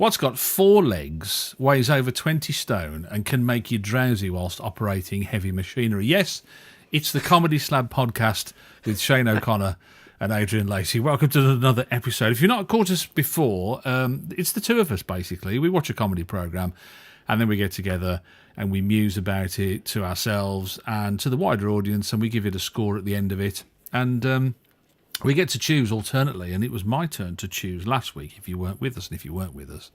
What's got 4 legs, weighs over 20 stone, and can make you drowsy whilst operating heavy machinery? Yes, it's the Comedy Slab podcast with Shane O'Connor and Adrian Lacey. Welcome to another episode. If you've not caught us before, it's the two of us, basically. We watch a comedy programme, and then we get together and we muse about it to ourselves and to the wider audience, and we give it a score at the end of it. And we get to choose alternately, and it was my turn to choose last week if you weren't with us. And if you weren't with us,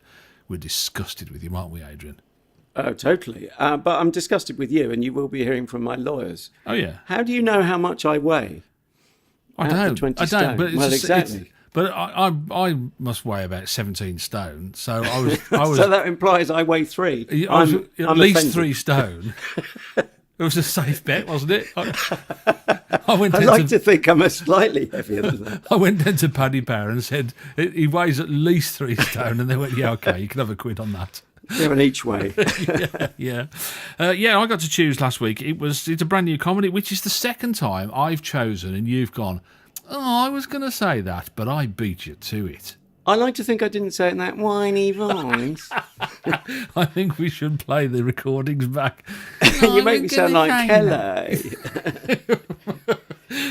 we're disgusted with you, aren't we, Adrian? Oh, totally. But I'm disgusted with you, and you will be hearing from my lawyers. Oh, yeah. How do you know how much I weigh? I don't. But well, exactly. But I must weigh about 17 stone, so I was. So that implies I weigh 3. I was at least offended. 3 stone. It was a safe bet, wasn't it? I'd like to think I'm slightly heavier than that. I went down to Paddy Power and said, he weighs at least 3 stone, and they went, yeah, okay, you can have a quid on that. They're an each way. Yeah. I got to choose last week. It's a brand new comedy, which is the second time I've chosen, and you've gone, oh, I was going to say that, but I beat you to it. I like to think I didn't say it in that whiny voice. I think we should play the recordings back. You make me sound like Kelly.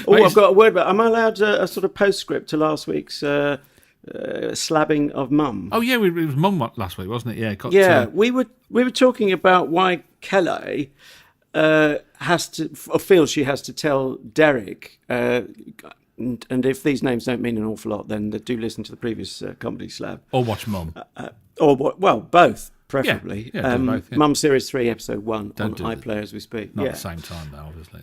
I've got a word about. Am I allowed a sort of postscript to last week's slabbing of Mum? Oh yeah, it was Mum last week, wasn't it? Yeah. We were talking about why Kelly has to, or feels she has to tell Derek. And if these names don't mean an awful lot, then do listen to the previous Comedy Slab. Or watch Mum. Both, preferably. Yeah, both, yeah. Mum Series 3, Episode 1 Don't on iPlayer as we speak. Not at the same time, though, obviously.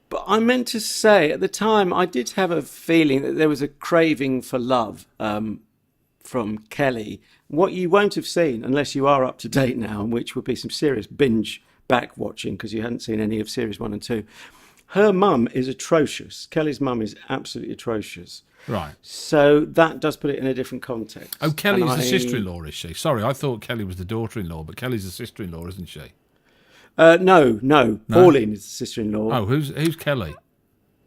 But I meant to say, at the time, I did have a feeling that there was a craving for love from Kelly. What you won't have seen, unless you are up to date now, which would be some serious binge back-watching, because you hadn't seen any of Series 1 and 2, her mum is atrocious. Kelly's mum is absolutely atrocious. Right. So that does put it in a different context. Oh, Kelly's the sister-in-law, is she? Sorry, I thought Kelly was the daughter-in-law, but Kelly's the sister-in-law, isn't she? No. Pauline is the sister-in-law. Oh, who's Kelly?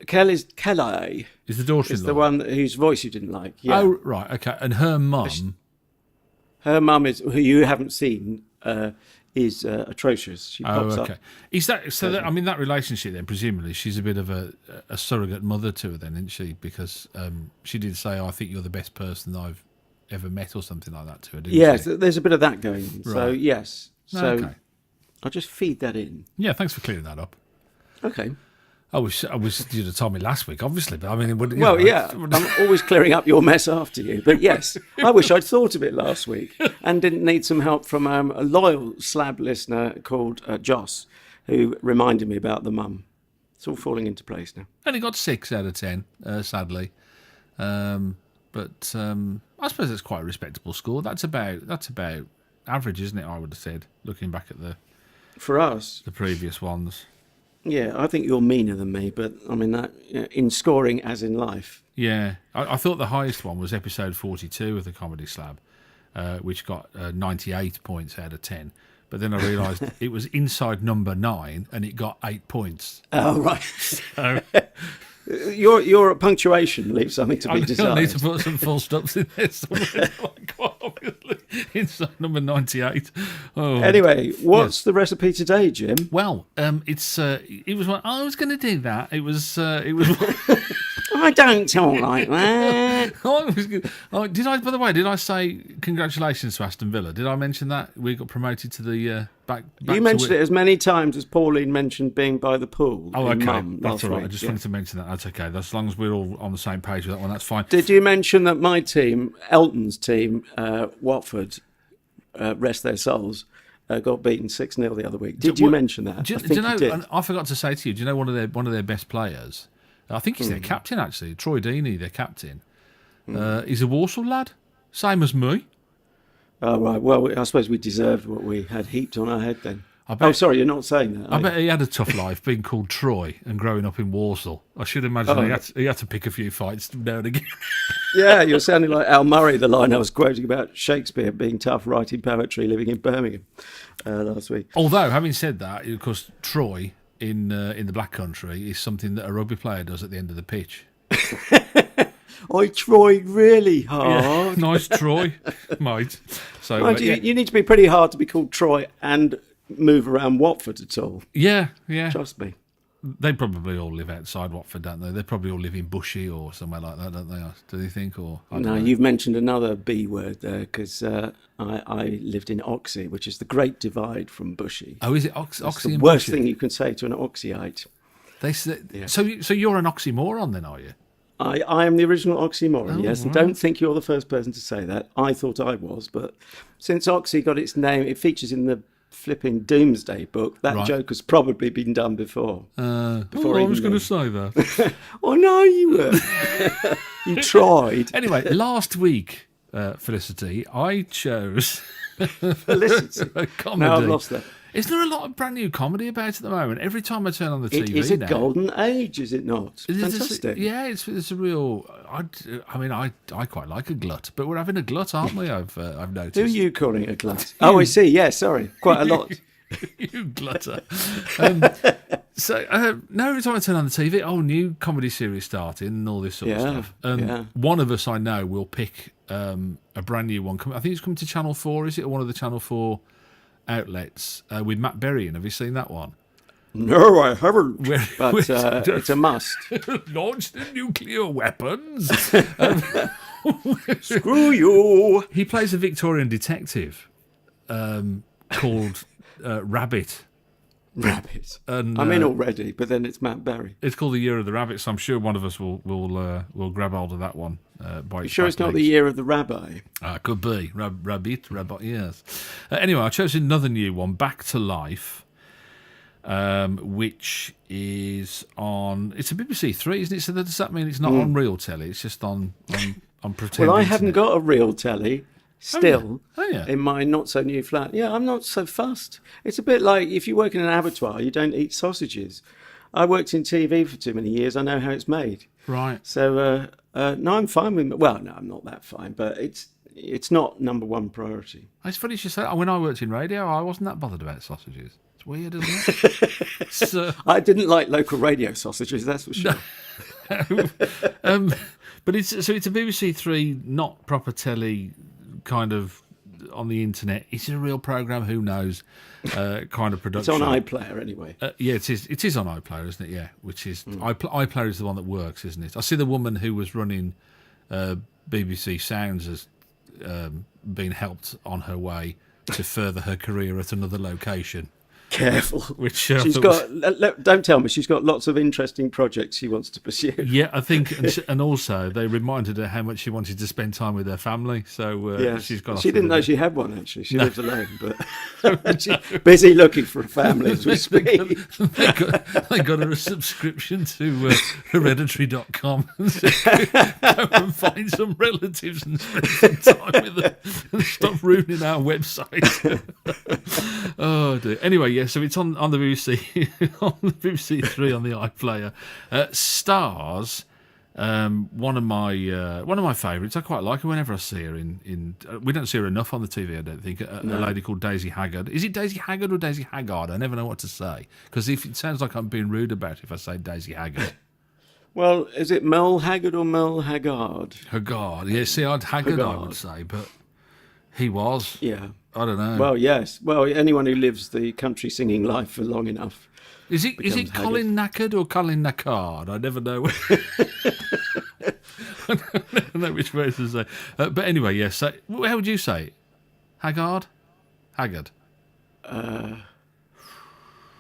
Kelly Is the daughter-in-law? is the one whose voice you didn't like. Yeah. Oh, right, okay. And her mum? Her mum is, who you haven't seen, is atrocious. She pops up. Is that so? That relationship then, presumably, she's a bit of a surrogate mother to her, then, isn't she? Because she did say, "I think you're the best person I've ever met," or something like that to her. Yes, she? There's a bit of that going on. Right. So yes, Okay. I'll just feed that in. Yeah, thanks for clearing that up. Okay. I wish you'd have told me last week, obviously, but I mean, I'm always clearing up your mess after you. But yes, I wish I'd thought of it last week and didn't need some help from a loyal Slab listener called Joss, who reminded me about the mum. It's all falling into place now. Only got 6 out of 10, sadly, but I suppose that's quite a respectable score. That's about average, isn't it? I would have said, looking back at For us, the previous ones. Yeah, I think you're meaner than me, but I mean that in scoring as in life. Yeah, I thought the highest one was episode 42 of the Comedy Slab, which got 98 points out of 10. But then I realised it was inside number 9 and it got 8 points. Oh, right. So, your punctuation leaves something to be desired. I need to put some full stops in there somewhere, quite obviously. Inside number 98. Oh. Anyway, what's the recipe today, Jim? Well, it was what I was going to do that. It was. I don't talk like that. By the way, did I say congratulations to Aston Villa? Did I mention that we got promoted to the back? You mentioned it as many times as Pauline mentioned being by the pool. Oh, okay, Mum that's all right. week. I just wanted to mention that. That's okay. As long as we're all on the same page with that one, that's fine. Did you mention that my team, Elton's team, Watford, rest their souls, got beaten 6-0 the other week? Did you mention that? Do you know? And I forgot to say to you. Do you know one of their best players? I think he's their captain, actually. Troy Deeney, their captain. He's a Walsall lad, same as me. Oh, right. Well, I suppose we deserved what we had heaped on our head then. Oh, sorry, you're not saying that. I bet he had a tough life being called Troy and growing up in Walsall. I should imagine he had to pick a few fights now and again. Yeah, you're sounding like Al Murray, the line I was quoting about Shakespeare being tough, writing poetry, living in Birmingham last week. Although, having said that, of course, Troy in the Black Country is something that a rugby player does at the end of the pitch. I tried really Yeah, hard. nice Troy, mate. So Mind you need to be pretty hard to be called Troy and move around Watford at all. yeah. Trust me. They probably all live outside Watford, don't they? They probably all live in Bushy or somewhere like that, don't they? Do you think? Or I don't No, know. you've mentioned another B word there because I lived in Oxley, which is the great divide from Bushy. Oh, is it It's Oxy the and worst Bushy? thing you can say to an Oxyite. Yeah. So you're an oxymoron then, are you? I am the original oxymoron, yes, and right. don't think you're the first person to say that. I thought I was, but since Oxy got its name, it features in the flipping Doomsday book. That Right. joke has probably been done before. I even was going to me. say that. Oh, no, you were. You tried. Anyway, last week, Felicity, I chose Felicity. a comedy. Now I've lost that. Is there a lot of brand new comedy about at the moment? Every time I turn on the TV It is a now, golden age, is it not? It is Fantastic. yeah, it's a real. I quite like a glut, but we're having a glut, aren't we? I've noticed. Who are you calling a glut? Oh, I see. Yeah, sorry. Quite a lot. You glutter. Now every time I turn on the TV, new comedy series starting and all this sort of Yeah, stuff. yeah. One of us I know will pick a brand new one. I think it's coming to Channel 4, is it? Or one of the Channel 4 outlets with Matt Berry in. Have you seen that one? No, I haven't. Where- But where- it's a must. Launch the nuclear weapons. Screw you. He plays a Victorian detective called Rabbit. Rabbit. And, I'm in already, but then it's Matt Berry. It's called the Year of the Rabbit, so I'm sure one of us will grab hold of that one. By You sure it's not the year of the rabbi? Could be Rabbit, yes. Anyway, I chose another new one, Back to Life, which is on. It's a BBC Three, isn't it? So does that mean it's not on real telly? It's just on pretend. Well, I haven't got a real telly still Oh, yeah. in my not so new flat. Yeah, I'm not so fussed. It's a bit like if you work in an abattoir, you don't eat sausages. I worked in TV for too many years. I know how it's made. Right. So no, I'm fine with. Well, no, I'm not that fine, but it's not number one priority. It's funny you should say that. When I worked in radio, I wasn't that bothered about sausages. It's weird, isn't it? So, I didn't like local radio sausages, that's for sure. but it's a BBC Three, not proper telly, kind of on the internet. Is it a real program? Who knows? Kind of It's production. on iPlayer anyway. Yeah, it is. It is on iPlayer, isn't it? Yeah, which is iPlayer is the one that works, isn't it? I see the woman who was running BBC Sounds has been helped on her way to further her career at another location. Careful. Which She's got. Don't tell me. She's got lots of interesting projects she wants to pursue. Yeah, I think, and also they reminded her how much she wanted to spend time with her family. So she's got. She didn't know she had one actually. She lives alone, but she's busy looking for a family as we speak. they got her a subscription to hereditary.com go and find some relatives and spend some time with them and stop ruining our website. Oh dear. Anyway, yeah, so it's on the BBC on the BBC Three on the iPlayer. Stars, one of my favourites. I quite like her whenever I see her in we don't see her enough on the TV, I don't think. A lady called Daisy Haggard. Is it Daisy Haggard or Daisy Haggard? I never know what to say because if it sounds like I'm being rude about it if I say Daisy Haggard. Well, is it Mel Haggard or Mel Haggard? Haggard, yeah. See, I'd Haggard, I would Haggard. say, but he was. Yeah. I don't know. Well, yes. Well, anyone who lives the country singing life for long enough. Is it becomes Colin Knackered or Colin Nackard? I never know. I don't know which way to say. But anyway, yes. So, how would you say it? Haggard? Haggard.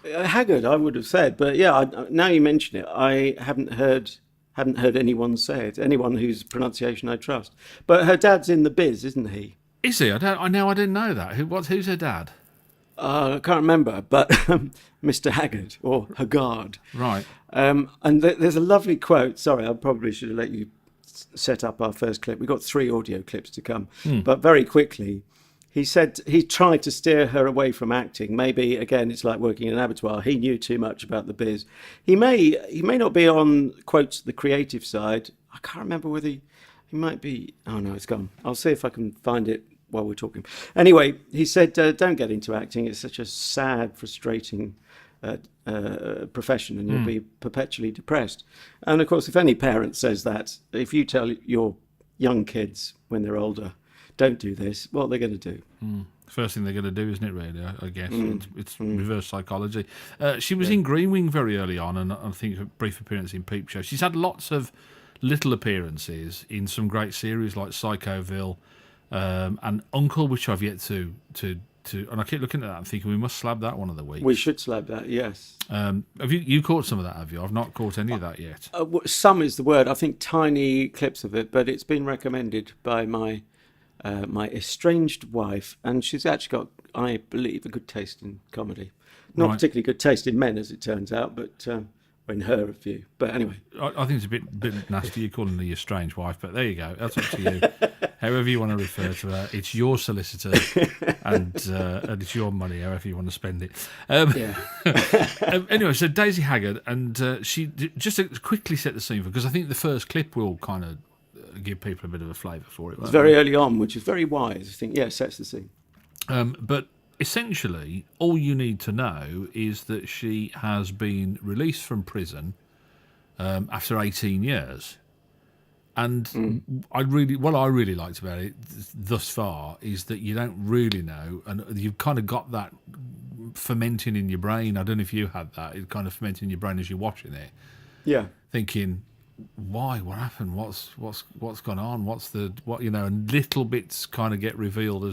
Haggard, I would have said, but yeah. Now you mention it, I hadn't heard anyone say it. Anyone whose pronunciation I trust. But her dad's in the biz, isn't he? Is he? I didn't know that. Who's her dad? I can't remember, but Mr. Haggard or Haggard. Right. And there's a lovely quote. Sorry, I probably should have let you set up our first clip. We've got 3 audio clips to come. But very quickly, he said he tried to steer her away from acting. Maybe, again, it's like working in an abattoir. He knew too much about the biz. He may not be on, quotes, the creative side. I can't remember whether he might be. Oh, no, it's gone. I'll see if I can find it while we're talking. Anyway, he said, don't get into acting. It's such a sad, frustrating profession, and you'll be perpetually depressed. And of course, if any parent says that, if you tell your young kids when they're older, don't do this, what they're going to do? First thing they're going to do, isn't it, really, I guess? It's reverse psychology. She was in Green Wing very early on, and I think a brief appearance in Peep Show. She's had lots of little appearances in some great series like Psychoville and Uncle, which I've yet to and I keep looking at that and thinking we must slab that one of the week. We should slab that, yes. Have you caught some of that, have you? I've not caught any of that yet. Some is the word. I think tiny clips of it, but it's been recommended by my estranged wife, and she's actually got, I believe, a good taste in comedy. Not particularly good taste in men, as it turns out, but in her view. But anyway. I think it's a bit nasty, you calling her your strange wife, but there you go. That's up to you. However you want to refer to her. It's your solicitor, and it's your money, however you want to spend it. Anyway, so Daisy Haggard, and she, just to quickly set the scene, because I think the first clip will kind of give people a bit of a flavour for it. It's very early on, which is very wise. I think, sets the scene. But essentially, all you need to know is that she has been released from prison after 18 years. And what I really liked about it thus far is that you don't really know, and you've kind of got that fermenting in your brain. I don't know if you had that. It kind of fermenting in your brain as you're watching it. Yeah. Thinking, why? What happened? What's gone on? And little bits kind of get revealed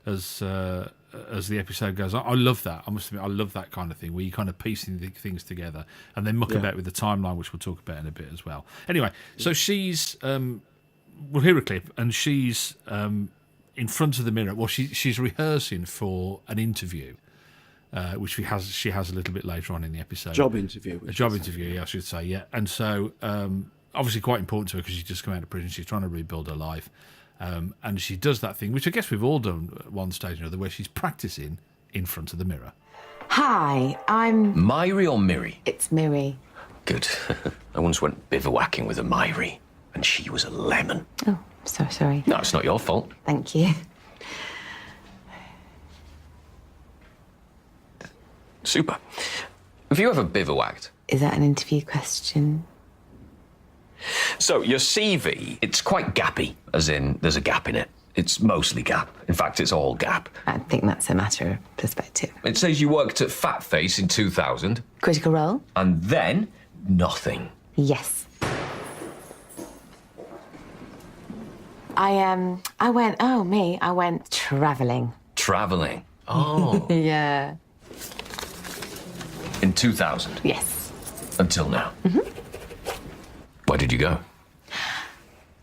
as the episode goes on. I love that. I must admit, I love that kind of thing where you kind of piecing things together and then muck about with the timeline, which we'll talk about in a bit as well. Anyway, so she's we'll hear a clip, and she's in front of the mirror. Well, she's rehearsing for an interview, which she has a little bit later on in the episode. Job interview. A job interview, I should say, yeah. And so obviously quite important to her because she's just come out of prison. She's trying to rebuild her life. And she does that thing, which I guess we've all done at one stage or another, where she's practising in front of the mirror. Hi, I'm... Miri or Miri? It's Miri. Good. I once went bivouacking with a Miri, and she was a lemon. Oh, so sorry. No, it's not your fault. Thank you. Super. Have you ever bivouacked? Is that an interview question? So, your CV, it's quite gappy, as in there's a gap in it. It's mostly gap. In fact, it's all gap. I think that's a matter of perspective. It says you worked at Fat Face in 2000. Critical Role? And then, nothing. Yes. I went travelling. Travelling? Oh. Yeah. In 2000? Yes. Until now? Mm-hmm. Where did you go?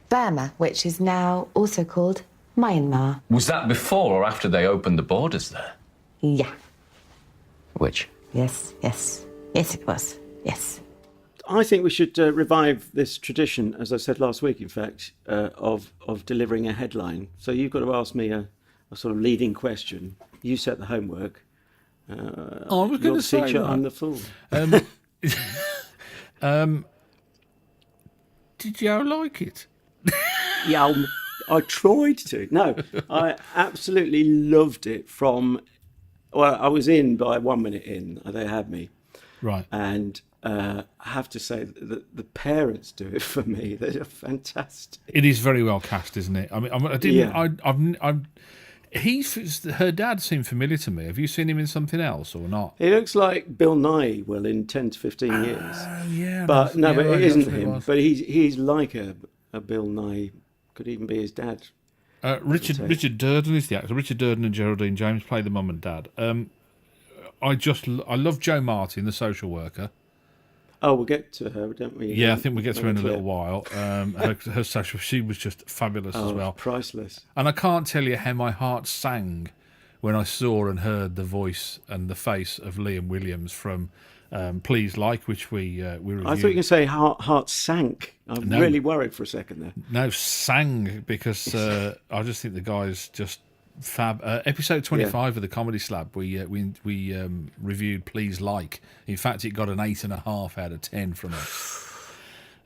Burma, which is now also called Myanmar. Was that before or after they opened the borders there? Yeah. Which? Yes, it was. Yes. I think we should revive this tradition, as I said last week, in fact, of delivering a headline. So you've got to ask me a sort of leading question. You set the homework. I was going to say teacher, that. I'm the fool. Did you like it? Yeah, I tried to. No, I absolutely loved it I was in by 1 minute in. They had me. Right. And I have to say that the parents do it for me. They're fantastic. It is very well cast, isn't it? I mean, her dad seemed familiar to me. Have you seen him in something else or not? He looks like Bill Nye will in 10 to 15 years. Yeah. But it isn't him. But he's like a Bill Nye. Could even be his dad. Richard Durden is the actor. Richard Durden and Geraldine James play the mum and dad. I love Jo Martin, the social worker. Oh, we'll get to her, don't we? Yeah, I think we'll get to her in a little while. Her social, she was just fabulous as well. Priceless. And I can't tell you how my heart sang when I saw and heard the voice and the face of Liam Williams from Please Like, which we reviewed. I thought you were going to say heart sank. I'm really worried for a second there. No, sang, because I just think the guy's just fab. Episode 25 of the Comedy Slab, we reviewed Please Like. In fact, it got an 8.5 out of 10 from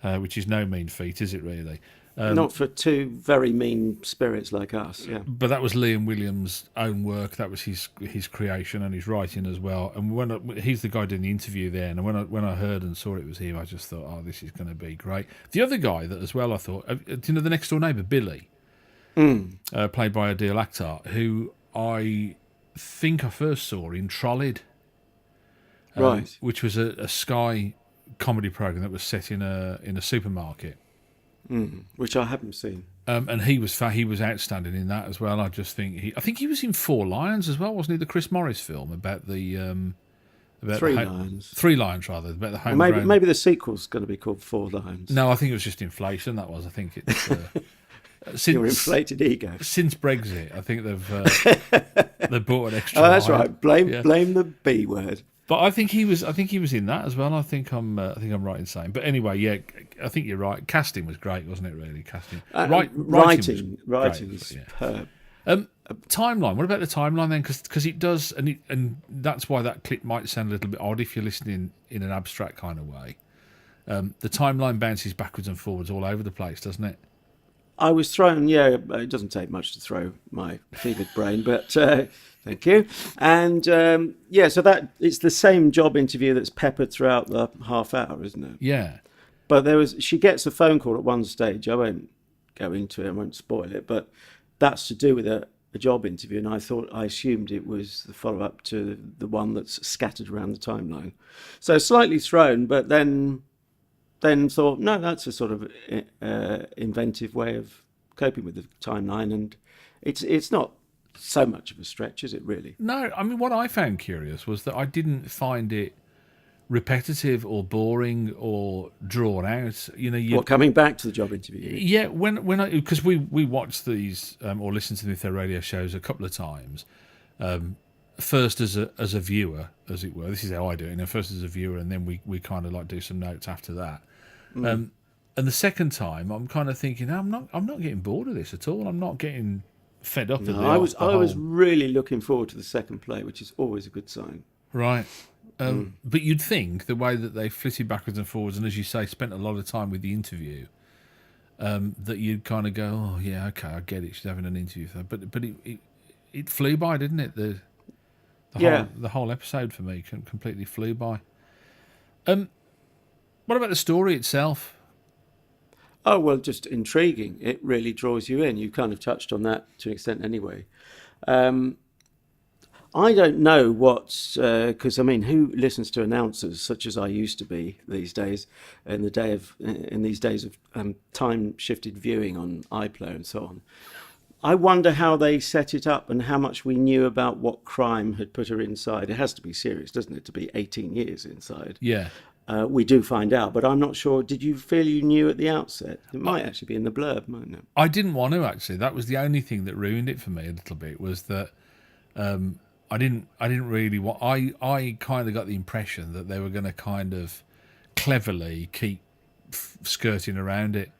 which is no mean feat, is it really? Not for two very mean spirits like us, yeah. But that was Liam Williams' own work. That was his creation and his writing as well. And he's the guy doing the interview there, and when I heard and saw it was him, I just thought, oh, this is going to be great. The other guy that as well, I thought, the next door neighbour Billy, played by Adil Akhtar, who I think I first saw in Trolleyed, Right. which was a Sky comedy program that was set in a supermarket. Which I haven't seen. And he was outstanding in that as well. I think he was in Four Lions as well, wasn't he? The Chris Morris film about the about Three Lions. 3 Lions rather, about the home. Maybe the sequel's going to be called Four Lions. No, I think it was just inflation. That was. I think it's since Your inflated ego. since Brexit. I think they've bought an extra. Oh, that's line. right. Blame Yeah. the B word. But I think he was in that as well. I think I'm right in saying. But anyway, yeah, I think you're right. Casting was great, wasn't it? Really, casting. Writing great, was yeah. superb. Timeline. What about the timeline then? Because it does, and that's why that clip might sound a little bit odd if you're listening in an abstract kind of way. The timeline bounces backwards and forwards all over the place, doesn't it? I was thrown. Yeah, it doesn't take much to throw my fevered brain, but thank you. And so that it's the same job interview that's peppered throughout the half hour, isn't it? Yeah. But she gets a phone call at one stage. I won't go into it. I won't spoil it, but that's to do with a job interview. And I assumed it was the follow up to the one that's scattered around the timeline. So slightly thrown, but then thought, no, that's a sort of inventive way of coping with the timeline, and it's not so much of a stretch, is it really? No, I mean, what I found curious was that I didn't find it repetitive or boring or drawn out. Coming back to the job interview? Yeah, because we watched these or listened to their radio shows a couple of times. First as a viewer, as it were. This is how I do it. First as a viewer, and then we kind of like do some notes after that. And the second time, I'm kind of thinking, I'm not getting bored of this at all. I'm not getting fed up. No, I was really looking forward to the second play, which is always a good sign. Right. But you'd think the way that they flitted backwards and forwards, and as you say, spent a lot of time with the interview, that you'd kind of go, oh yeah, okay, I get it. She's having an interview, but it flew by, didn't it? The whole episode for me completely flew by. What about the story itself? Oh, well, just intriguing. It really draws you in. You kind of touched on that to an extent anyway. I don't know because who listens to announcers such as I used to be these days, in these days of time-shifted viewing on iPlayer and so on. I wonder how they set it up and how much we knew about what crime had put her inside. It has to be serious, doesn't it, to be 18 years inside? Yeah. We do find out, but I'm not sure. Did you feel you knew at the outset? It might actually be in the blurb, mightn't it? I didn't want to, actually. That was the only thing that ruined it for me a little bit, was that I didn't really want... I kind of got the impression that they were going to kind of cleverly keep skirting around it.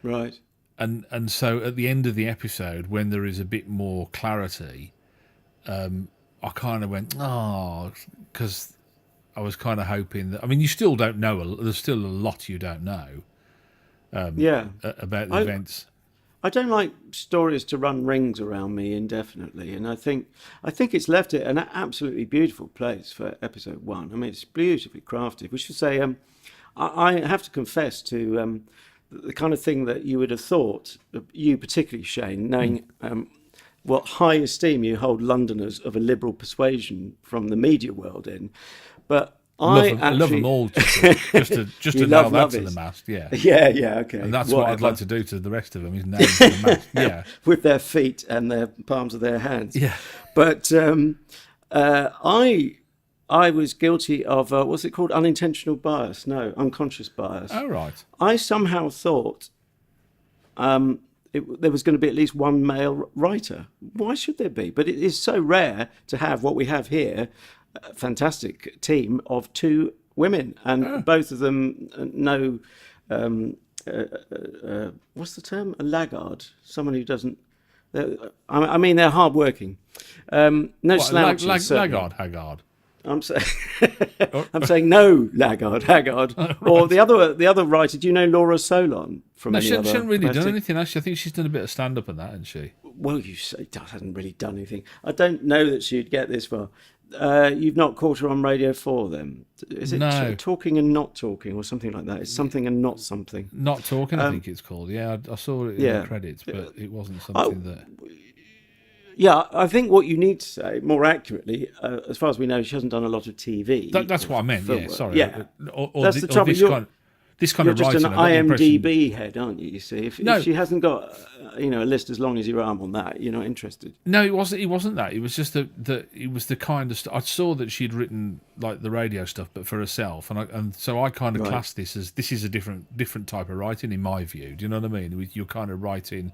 Right. And so at the end of the episode, when there is a bit more clarity, I kind of went, oh, because I was kind of hoping that... I mean, you still don't know. There's still a lot you don't know about the events. I don't like stories to run rings around me indefinitely, and I think it's left it an absolutely beautiful place for episode 1. I mean, it's beautifully crafted. We should say, I have to confess to the kind of thing that you would have thought, you particularly, Shane, knowing what high esteem you hold Londoners of a liberal persuasion from the media world in. But I love them all, just to nail that to the mast, yeah. Yeah, okay. And that's what I'd like to do to the rest of them, is nail them to the mast, yeah. With their feet and their palms of their hands. Yeah. But I was guilty of, what's it called? Unintentional bias. No, unconscious bias. Oh, right. I somehow thought there was going to be at least one male writer. Why should there be? But it is so rare to have what we have here, a fantastic team of 2 women, and both of them know, what's the term? A laggard, someone who doesn't... they're hard-working. No slouches. Haggard. I'm saying, I'm saying no, Haggard. Or the other writer. Do you know Laura Solon from No, any she other hasn't really done capacity? anything, actually. I think she's done a bit of stand-up and that, hasn't she? Well, you say hasn't really done anything. I don't know that she'd get this far. You've not caught her on Radio 4 then? Is it No. Talking and Not Talking or something like that? It's something and not something. Not Talking, I think it's called. Yeah, I saw it in yeah. the credits, but it wasn't something that... Yeah, I think what you need to say, more accurately, as far as we know, she hasn't done a lot of TV. That's what I meant, yeah, sorry. Yeah. Or That's the trouble. This kind You're of just writing. an I got the impression- IMDb head, aren't you? You see, if she hasn't got a list as long as your arm on that, you're not interested. No, it wasn't. It wasn't that. It was just that it was the kind of I saw that she'd written like the radio stuff, but for herself, and so I kind of classed this as this is a different type of writing in my view. Do you know what I mean? You're kind of writing.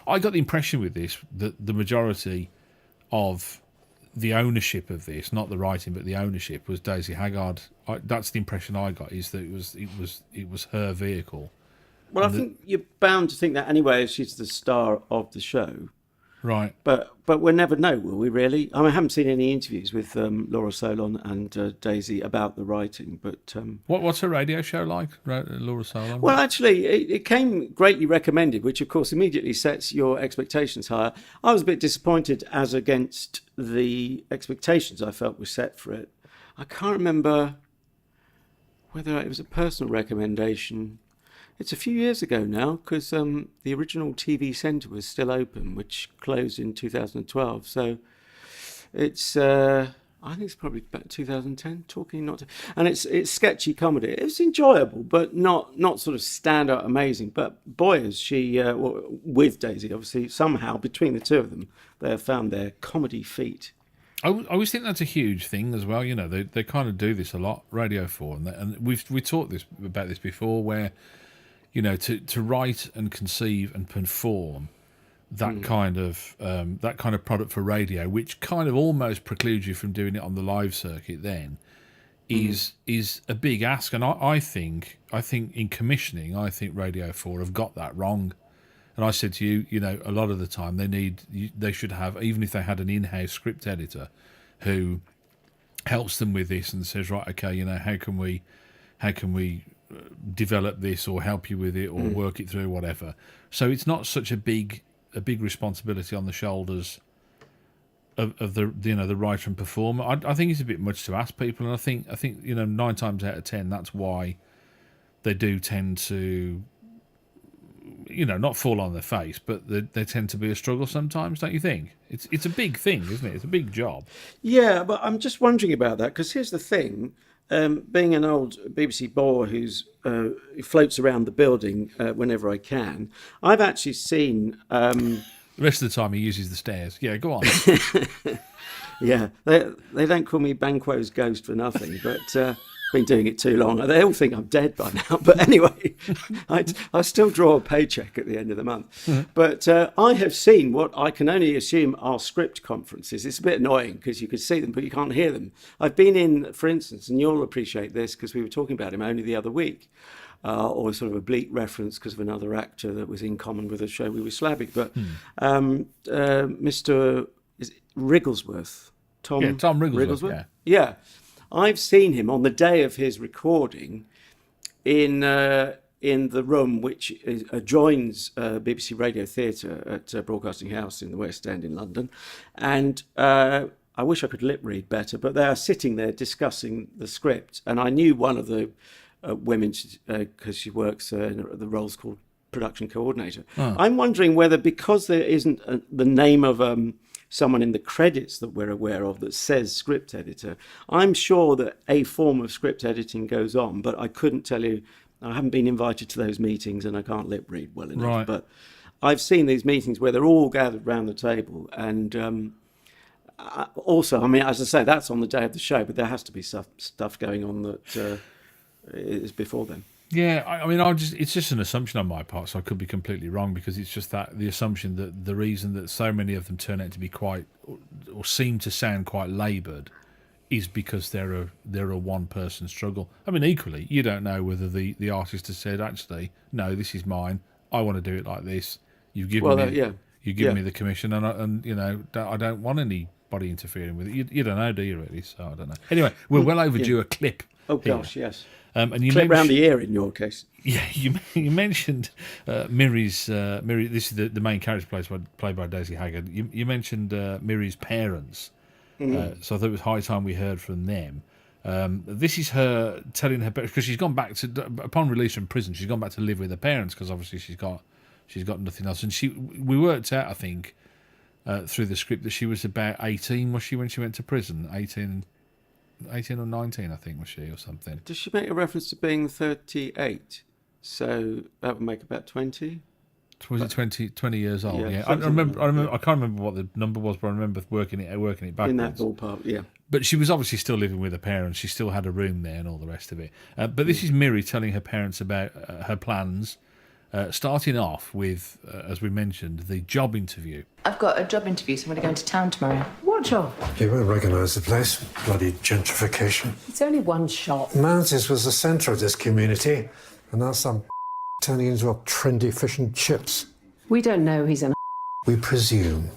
I got the impression with this that the majority of the ownership of this, not the writing, but the ownership, was Daisy Haggard. That's the impression I got. Is that it was her vehicle. Well, I think you're bound to think that anyway, as she's the star of the show. Right. But we'll never know, will we? Really? I haven't seen any interviews with Laura Solon and Daisy about the writing. But what's her radio show like, Laura Solon? well, actually, it came greatly recommended, which of course immediately sets your expectations higher. I was a bit disappointed as against the expectations I felt were set for it. I can't remember whether it was a personal recommendation. It's a few years ago now, because the original TV Centre was still open, which closed in 2012. So it's, I think it's probably about 2010. And it's sketchy comedy. It's enjoyable, but not sort of standout amazing. But boy, is she with Daisy, obviously, somehow between the two of them, they have found their comedy feat. I always think that's a huge thing as well. You know, they kind of do this a lot, Radio 4, and we talked about this before, where, you know, to write and conceive and perform that kind of product for radio, which kind of almost precludes you from doing it on the live circuit, then is a big ask. And I think in commissioning, I think Radio 4 have got that wrong. And I said to you, you know, a lot of the time they should have, even if they had an in-house script editor who helps them with this and says, right, okay, you know, how can we develop this or help you with it or work it through, whatever. So it's not such a big responsibility on the shoulders of the the writer and performer. I think it's a bit much to ask people, and I think 9 times out of 10 that's why they do tend to, you know, not fall on their face, but they tend to be a struggle sometimes, don't you think? It's a big thing, isn't it? It's a big job. Yeah, but I'm just wondering about that, because here's the thing. Being an old BBC bore who floats around the building whenever I can, I've actually seen... The rest of the time he uses the stairs. Yeah, go on. Yeah, they don't call me Banquo's ghost for nothing, but... been doing it too long. They all think I'm dead by now. But anyway, I still draw a paycheck at the end of the month. But I have seen what I can only assume are script conferences. It's a bit annoying because you could see them, but you can't hear them. I've been in, for instance, and you'll appreciate this because we were talking about him only the other week, or sort of a bleak reference because of another actor that was in common with a show we were slabbing. But Mr. Wrigglesworth, Tom Wrigglesworth. Yeah. I've seen him on the day of his recording in the room which adjoins BBC Radio Theatre at Broadcasting House in the West End in London. And I wish I could lip read better, but they are sitting there discussing the script. And I knew one of the women, because she works in the role's called production coordinator. I'm wondering whether, because there isn't the name of... someone in the credits that we're aware of that says script editor, I'm sure that a form of script editing goes on, but I couldn't tell you. I haven't been invited to those meetings and I can't lip read well enough. Right. But I've seen these meetings where they're all gathered around the table, and also, I mean, as I say, that's on the day of the show, but there has to be stuff going on that is before then. Yeah, I mean, it's just an assumption on my part, so I could be completely wrong, because it's just that the assumption that the reason that so many of them turn out to be quite, or seem to sound quite laboured, is because they're a one-person struggle. I mean, equally, you don't know whether the artist has said, actually, no, this is mine, I want to do it like this, you've given me the commission, and I don't want any body interfering with it. You don't know, do you, really? So I don't know. Anyway, we're well overdue a clip. Oh, here. gosh, yes. And you Clip round the ear in your case. Yeah, you mentioned Miri's. Miri, this is the main character played by Daisy Haggard. You mentioned Miri's parents, so I thought it was high time we heard from them. This is her telling her, because she's gone back to, upon release from prison, she's gone back to live with her parents because obviously she's got nothing else. And we worked out, I think, through the script that she was about 18. Was she when she went to prison? 18 or 19, I think, was she, or something. Does she make a reference to being 38? So that would make about 20? Was it 20 years old? Yeah. I something remember. like that. I can't remember what the number was, but I remember working it backwards. In that ballpark, yeah. But she was obviously still living with her parents. She still had a room there and all the rest of it. But this is Miri telling her parents about her plans, starting off with, as we mentioned, the job interview. I've got a job interview, so I'm going to go into town tomorrow. What job? You won't recognise the place. Bloody gentrification. It's only one shop. Mantis was the centre of this community, and now some turning into a trendy fish and chips. We don't know he's an We presume.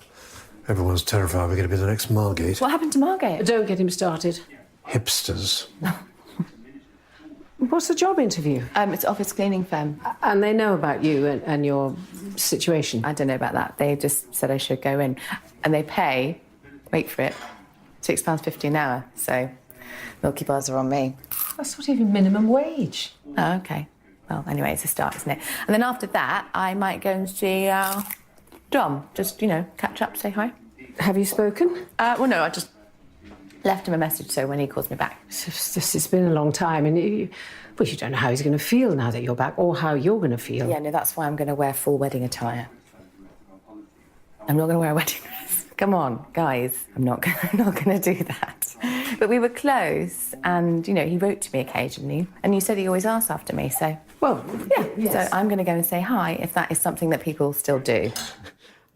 Everyone's terrified we're going to be the next Margate. What happened to Margate? Don't get him started. Hipsters. What's the job interview? It's an office cleaning firm. And they know about you and your situation. I don't know about that. They just said I should go in. And they pay, wait for it, £6.50 an hour. So milky bars are on me. That's not even minimum wage. Oh, OK. Well, anyway, it's a start, isn't it? And then after that, I might go and see Dom. Just, catch up, say hi. Have you spoken? Well, no, I just left him a message, so when he calls me back. It's been a long time, and you don't know how he's going to feel now that you're back, or how you're going to feel. Yeah, no, that's why I'm going to wear full wedding attire. I'm not going to wear a wedding dress. Come on, guys. I'm not going to do that. But we were close, and, he wrote to me occasionally, and you said he always asks after me, so... Well, yeah, yes. So I'm going to go and say hi, if that is something that people still do.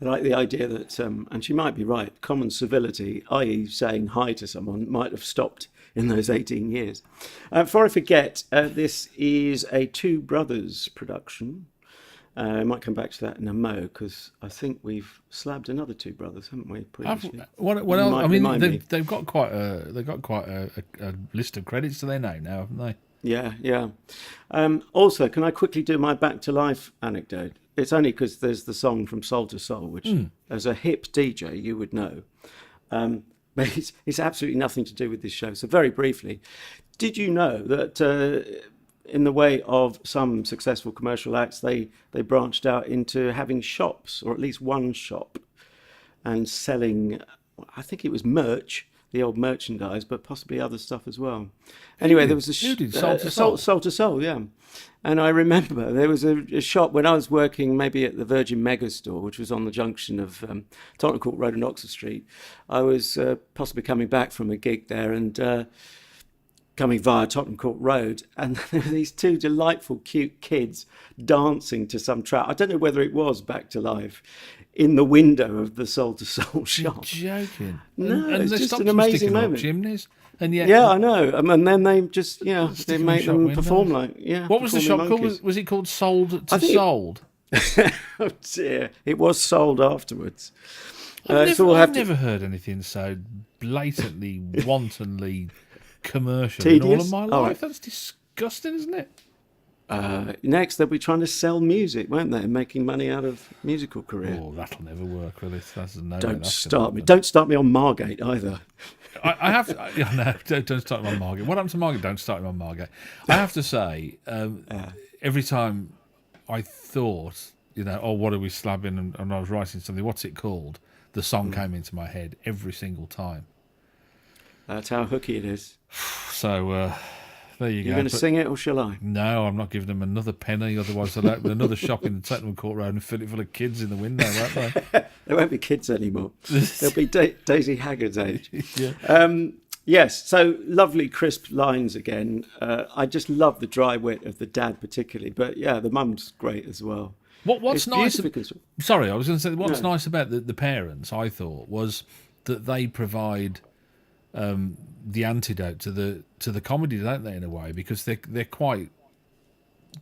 I like the idea that, and she might be right, common civility, i.e. saying hi to someone, might have stopped in those 18 years. Before I forget, this is a Two Brothers production. I might come back to that in a mo, because I think we've slabbed another Two Brothers, haven't we? Previously? What else? I mean, they've got quite a list of credits to their name now, haven't they? Yeah. Also, can I quickly do my back to life anecdote? It's only because there's the song from Soul to Soul, which, as a hip DJ, you would know. But it's absolutely nothing to do with this show. So very briefly, did you know that in the way of some successful commercial acts, they branched out into having shops, or at least one shop, and selling, I think it was merch, the old merchandise, but possibly other stuff as well. Anyway, there was Soul to Soul, yeah. And I remember there was a shop when I was working maybe at the Virgin Megastore, which was on the junction of Tottenham Court Road and Oxford Street. I was possibly coming back from a gig there and coming via Tottenham Court Road, and there were these two delightful, cute kids dancing to some track. I don't know whether it was Back to Life, in the window of the Soul to Soul shop. You're joking. No, and it's just an amazing moment. Chimneys, and yet, yeah, I know. And then they just, they make them perform like, What was the shop called? Was it called Sold to Sold? Oh dear, it was sold afterwards. I've never heard anything so blatantly, wantonly commercial Tedious? in all of my life. Oh, right. That's disgusting, isn't it? Next, they'll be trying to sell music, won't they? Making money out of musical career. Oh, that'll never work, will it? Don't start me. Don't start me on Margate either. I have to. No, don't start me on Margate. What happened to Margate? Don't start me on Margate. I have to say, every time I thought, what are we slabbing? And I was writing something. What's it called? The song came into my head every single time. That's how hooky it is. So there you go. You're going to sing it, or shall I? No, I'm not giving them another penny. Otherwise, they'll open another shop in the Tottenham Court Road and fill it full of kids in the window, won't they? There won't be kids anymore. They'll be Daisy Haggard's age. Yeah. Yes, so lovely crisp lines again. I just love the dry wit of the dad particularly, but yeah, the mum's great as well. What's nice? Sorry, I was going to say what's nice about the parents. I thought was that they provide the antidote to the comedy, don't they? In a way, because they're quite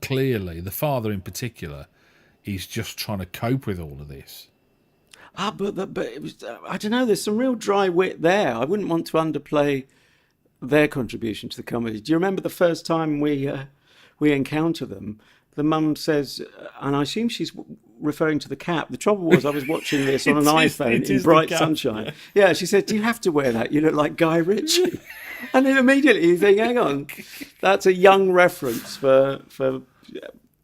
clearly, the father in particular is just trying to cope with all of this. But it was, I don't know, there's some real dry wit there. I wouldn't want to underplay their contribution to the comedy. Do you remember the first time we encounter them? The mum says, and I assume she's referring to the cap. The trouble was I was watching this on an iPhone in bright sunshine. Yeah, she said, do you have to wear that? You look like Guy Ritchie. And then immediately you think, hang on, that's a young reference for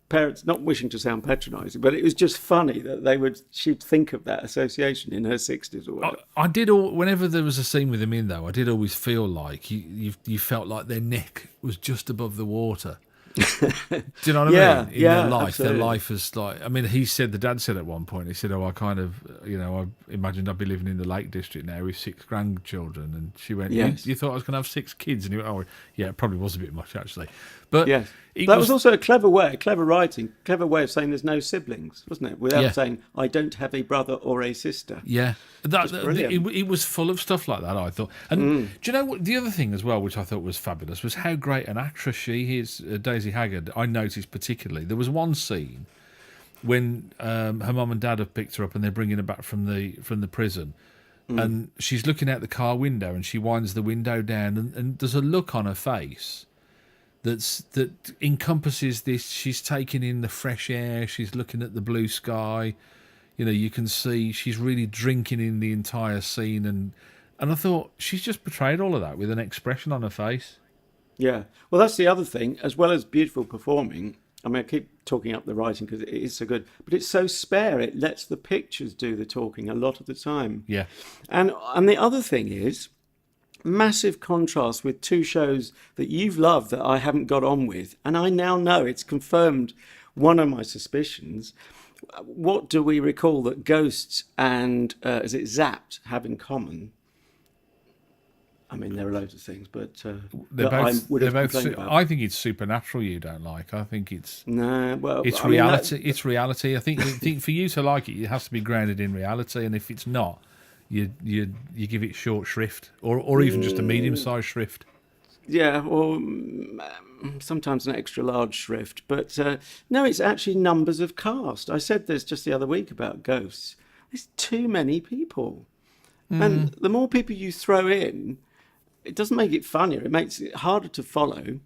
parents, not wishing to sound patronising, but it was just funny that she'd think of that association in her 60s or whatever. I did whenever there was a scene with them in, though, I did always feel like you felt like their neck was just above the water. Do you know what I mean? In their life, absolutely. their life is like. I mean, the dad said at one point, he said, "Oh, I kind of, I imagined I'd be living in the Lake District now with 6 grandchildren." And she went, Yes. you thought I was going to have 6 kids?" And he went, "Oh, yeah, it probably was a bit much actually." But Yes. it That was also a clever writing, clever way of saying there's no siblings, wasn't it? Without Yeah. saying, I don't have a brother or a sister. Yeah, brilliant. it was full of stuff like that, I thought. And do you know what? The other thing as well, which I thought was fabulous, was how great an actress she is, Daisy Haggard. I noticed particularly. There was one scene when her mum and dad have picked her up and they're bringing her back from the prison, and she's looking out the car window and she winds the window down, and there's a look on her face that encompasses this. She's taking in the fresh air. She's looking at the blue sky. You can see she's really drinking in the entire scene, and I thought she's just portrayed all of that with an expression on her face. Yeah. Well, that's the other thing. As well as beautiful performing, I mean, I keep talking up the writing because it is so good, but it's so spare. It lets the pictures do the talking a lot of the time. Yeah. And the other thing is, massive contrast with 2 shows that you've loved that I haven't got on with, and I now know it's confirmed one of my suspicions. What do we recall that Ghosts and is it Zapped have in common? I mean, there are loads of things, but that I would have complained about. I think it's supernatural. You don't like. I think it's No, well, it's I mean, reality. It's reality. I think for you to like it, it has to be grounded in reality, and if it's not, you give it short shrift, or even just a medium-sized shrift. Yeah, or sometimes an extra large shrift. But no, it's actually numbers of cast. I said this just the other week about Ghosts. There's too many people. And the more people you throw in, it doesn't make it funnier. It makes it harder to follow.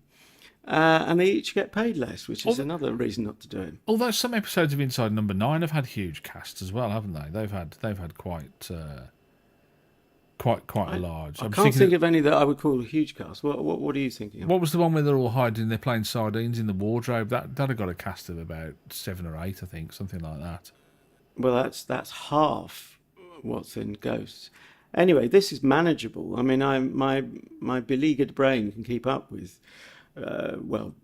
And they each get paid less, which is another reason not to do it. Although some episodes of Inside Number 9 have had huge casts as well, haven't they? They've had quite a large. I can't think of any that I would call a huge cast. What are you thinking of? What was the one where they're all hiding? They're playing sardines in the wardrobe. That had got a cast of about 7 or 8, I think, something like that. Well, that's half what's in Ghosts. Anyway, this is manageable. I mean, my beleaguered brain can keep up with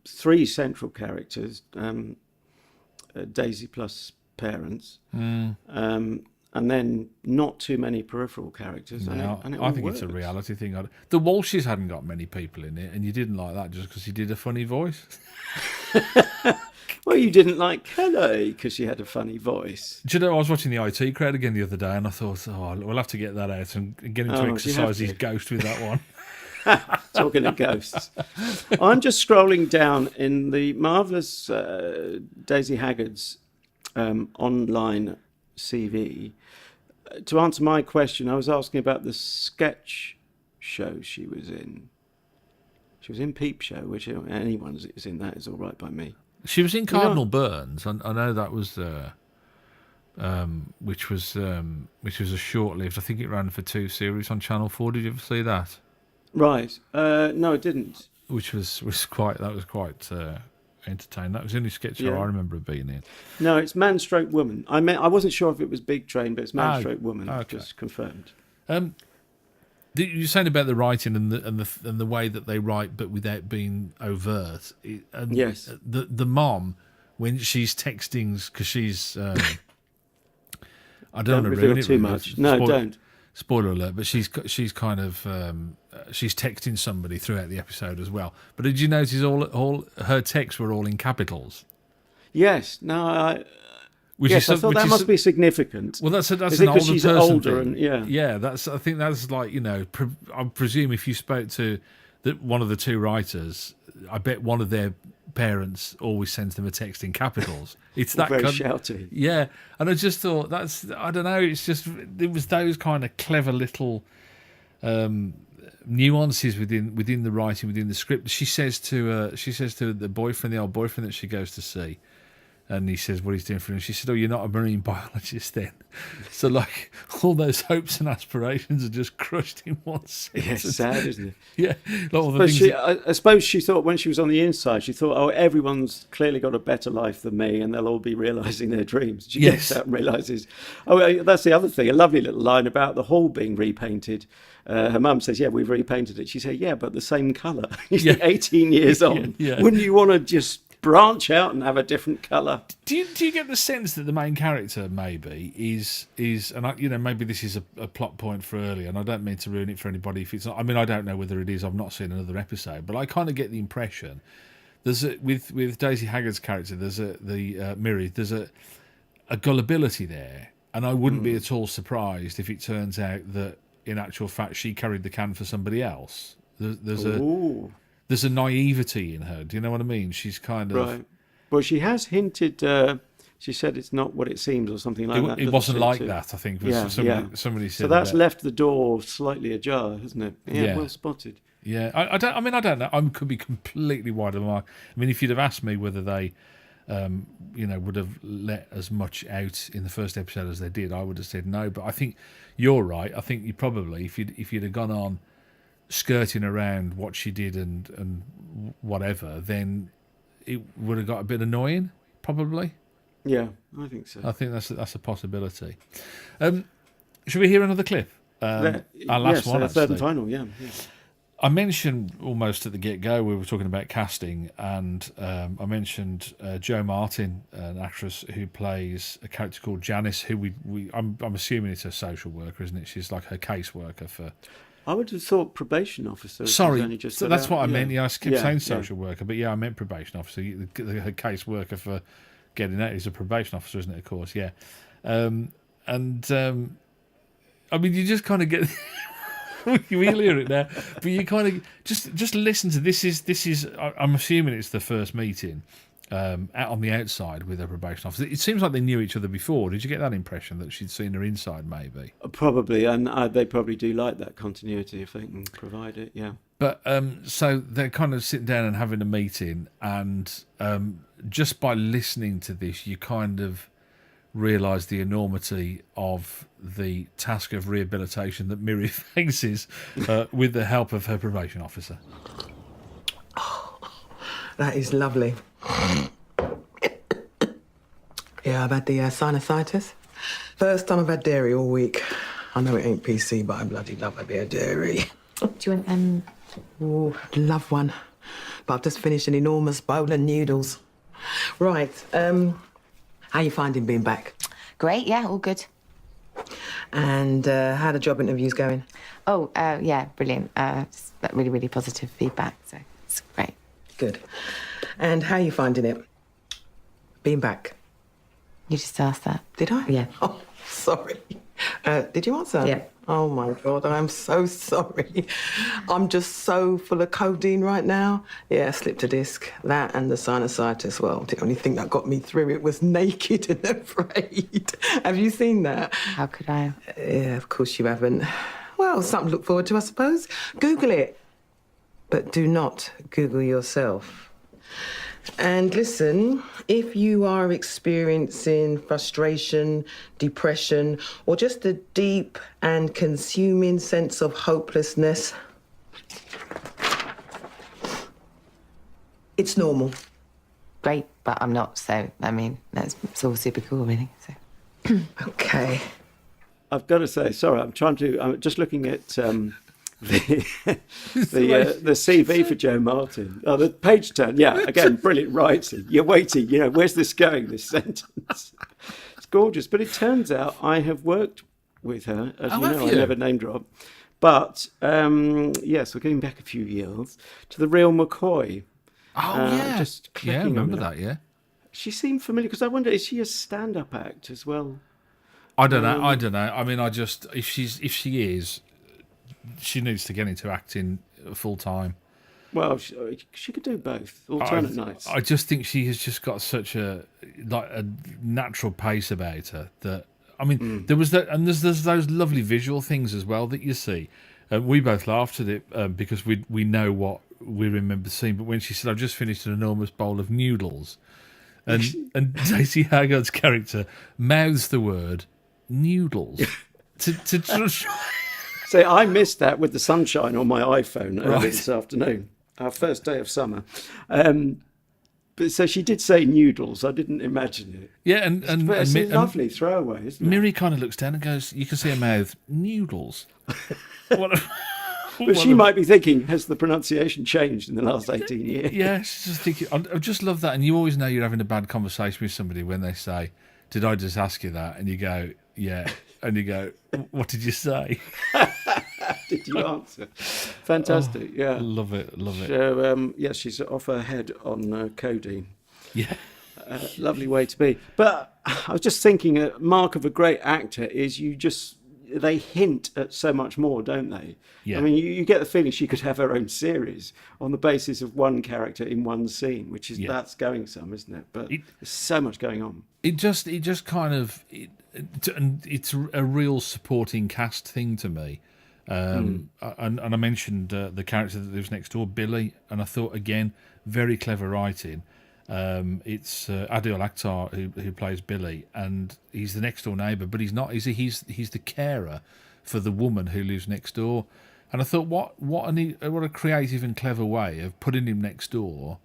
3 central characters, Daisy plus parents, and then not too many peripheral characters. No, and it I all think works. it's a reality thing. The Walshes hadn't got many people in it, and you didn't like that just because he did a funny voice. Well, you didn't like Kelly because she had a funny voice. Do you know, I was watching the IT Crowd again the other day, and I thought, we'll have to get that out and get him to exercise his ghost with that one. Talking of ghosts. I'm just scrolling down in the marvellous Daisy Haggard's online CV. To answer my question, I was asking about the sketch show she was in. She was in Peep Show, which anyone is in that is all right by me. She was in Cardinal Burns. I know that was which was a short-lived. I think it ran for 2 series on Channel 4. Did you ever see that? Right. No, I didn't. Which was quite entertaining. That was the only sketch show I remember it being in. No, it's Man Stroke Woman. I wasn't sure if it was Big Train, but it's Man Stroke Woman. Okay. Just confirmed. You're saying about the writing and the way that they write, but without being overt. Yes. The mom, when she's texting, because she's I don't want to ruin it too much. No, don't. Spoiler alert! But she's kind of she's texting somebody throughout the episode as well. But did you notice all her texts were all in capitals? Yes. No, I thought that must be significant. Well, that's an older older she's person older thing. and yeah. I think that's like I presume if you spoke to one of the 2 writers, I bet one of their parents always sends them a text in capitals. It's that Very kind shouty. Yeah, and I just thought I don't know. It's just it was those kind of clever little nuances within the writing, within the script. She says to the boyfriend, the old boyfriend that she goes to see. And he says what he's doing for him. She said, "Oh, you're not a marine biologist then." So, like, all those hopes and aspirations are just crushed in one Yeah, sentence. it's sad, isn't it? Yeah, like all the But things. I suppose she thought when she was on the inside, she thought, oh, everyone's clearly got a better life than me and they'll all be realising their dreams. She Yes. gets out and realises, that's the other thing, a lovely little line about the hall being repainted. Her mum says, yeah, we've repainted it. She said, yeah, but the same colour. Yeah. 18 years on. Yeah. Wouldn't you want to just branch out and have a different colour? Do you get the sense that the main character maybe is and maybe this is a plot point for earlier, and I don't mean to ruin it for anybody if it's not. I mean, I don't know whether it is. I've not seen another episode, but I kind of get the impression with Daisy Haggard's character, there's a gullibility there, and I wouldn't be at all surprised if it turns out that in actual fact she carried the can for somebody else. There's a naivety in her. Do you know what I mean? She's kind of Right. Well, she has hinted. She said it's not what it seems, or something like that. It doesn't wasn't she, like too? that. I think Yeah, somebody said So that's that. left the door slightly ajar, hasn't it? Yeah, Yeah. well spotted. Yeah, I don't know. I could be completely wide of the mark. I mean, if you'd have asked me whether they, would have let as much out in the first episode as they did, I would have said no. But I think you're right. I think you probably, if you'd have gone on skirting around what she did and whatever, then it would have got a bit annoying, probably. Yeah, I think so. I think that's a possibility. Should we hear another clip? Our last one, third and actually. final. Yeah. I mentioned almost at the get-go, we were talking about casting, and I mentioned Jo Martin, an actress who plays a character called Janice, who I'm assuming it's a social worker, isn't it? She's like her caseworker for... I would have thought probation officer. Sorry, Only just so that's about. what I meant. Yeah, I kept saying Yeah. social worker, but yeah, I meant probation officer. Her caseworker for getting out is a probation officer, isn't it? Of course, yeah. I mean, you just kind of get... We'll hear it now, but you kind of just listen to this. I'm assuming it's the first meeting out on the outside with her probation officer. It seems like they knew each other before. Did you get that impression that she'd seen her inside, maybe? Probably, and they probably do like that continuity if they can provide it. Yeah. But so they're kind of sitting down and having a meeting, and just by listening to this, you kind of realise the enormity of the task of rehabilitation that Miri faces with the help of her probation officer. That is lovely. Yeah, I've had the sinusitis. First time I've had dairy all week. I know it ain't PC, but I bloody love a bit of dairy. Do you want Oh, love one. But I've just finished an enormous bowl of noodles. Right, how you finding being back? Great, yeah, all good. And how the job interviews going? Oh, yeah, brilliant. Just really, really positive feedback, so it's great. Good. And how you finding it? Being back? You just asked that. Did I? Yeah. Oh, sorry. Did you answer? Yeah. Oh, my God, I'm so sorry. I'm just so full of codeine right now. Yeah, I slipped a disc. That and the sinusitis. Well, the only thing that got me through it was Naked and Afraid. Have you seen that? How could I? Yeah, of course you haven't. Well, something to look forward to, I suppose. Google it. But do not Google yourself. And listen, if you are experiencing frustration, depression, or just a deep and consuming sense of hopelessness, it's normal. Great, but I'm not, so, I mean, it's all super cool, really, so. Okay. I've got to say, sorry, I'm just looking at the CV for Jo Martin. Oh, the page turn, yeah, again, brilliant writing. You're waiting, where's this going, this sentence? It's gorgeous, but it turns out I have worked with her, as you know, I never name drop. But, yes, we're going back a few years to the real McCoy. Oh, yeah. Just clicking I on remember it. that, yeah. She seemed familiar, because I wonder, is she a stand-up act as well? I don't know. I mean, if she is, she needs to get into acting full time. Well, she could do both, alternate nights. I just think she has just got such a natural pace about her that, I mean, there was that, and there's those lovely visual things as well that you see. We both laughed at it because we know what we remember seeing. But when she said, "I've just finished an enormous bowl of noodles," and Daisy Haggard's character mouths the word noodles to So I missed that with the sunshine on my iPhone early Right. this afternoon, our first day of summer. But so she did say noodles. I didn't imagine it. yeah, and But it's a and lovely throwaway, isn't it? Miri kind of looks down and goes, "You can see her mouth noodles." But she might be thinking, has the pronunciation changed in the last 18 years? Yeah, she's just thinking. I just love that, and you always know you're having a bad conversation with somebody when they say, "Did I just ask you that?" And you go, "Yeah," and you go, "What did you say?" Did you answer? Fantastic, yeah. Love it. So, yeah, she's off her head on codeine. Yeah. Lovely way to be. But I was just thinking, a mark of a great actor is they hint at so much more, don't they? Yeah. I mean, you get the feeling she could have her own series on the basis of one character in one scene, which is that's going some, isn't it? But there's so much going on. It just kind of, and it's a real supporting cast thing to me. And I mentioned the character that lives next door, Billy, and I thought again, very clever writing. It's Adil Akhtar who plays Billy, and he's the next door neighbour, but he's not. He's the carer for the woman who lives next door. And I thought, what a creative and clever way of putting him next door,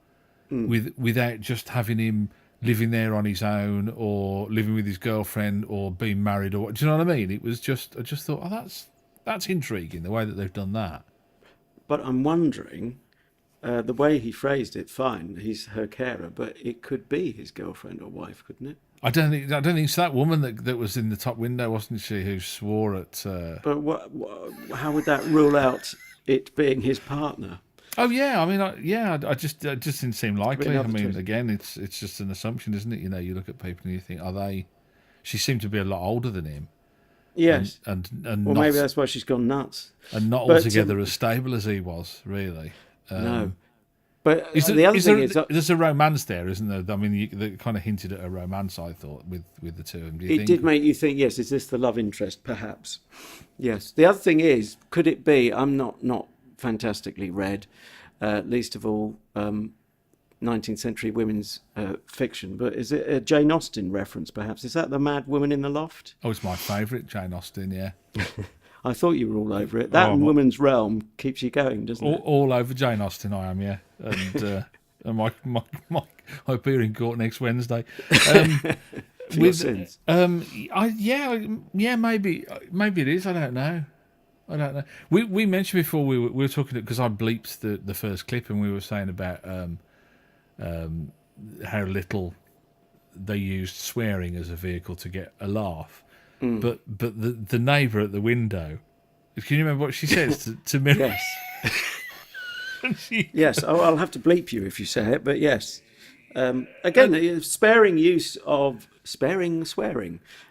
without just having him living there on his own or living with his girlfriend or being married or do you know what I mean? It was just I just thought, that's intriguing the way that they've done that. But I'm wondering, the way he phrased it, fine, he's her carer, but it could be his girlfriend or wife, couldn't it? I don't think it's that woman that was in the top window, wasn't she, who swore at. But how would that rule out it being his partner? Oh yeah, I mean, it just didn't seem likely. I mean, twist. again, it's just an assumption, isn't it? You know, you look at people and you think, are they? She seemed to be a lot older than him. Yes, and well, not, maybe that's why she's gone nuts. and not But, altogether as stable as he was, really. No, but the other thing is, there's a romance there, isn't there? I mean, they kind of hinted at a romance. I thought with the two of them. Do you it think? did make you think. Yes, is this the love interest? Perhaps. Yes. The other thing is, could it be? I'm not fantastically read, least of all 19th century women's fiction. But is it a Jane Austen reference? Perhaps is that the mad woman in the loft? Oh, it's my favourite, Jane Austen. Yeah. I thought you were all over it. That woman's realm keeps you going, doesn't it? All over Jane Austen, I am, yeah. And my I appear in court next Wednesday. For your sins. Maybe it is. I don't know. We mentioned before we were talking because I bleeped the first clip and we were saying about how little they used swearing as a vehicle to get a laugh. But the neighbour at the window, can you remember what she says to Miranda? Yes. Yes, I'll have to bleep you if you say it, but yes. Again, sparing use of swearing,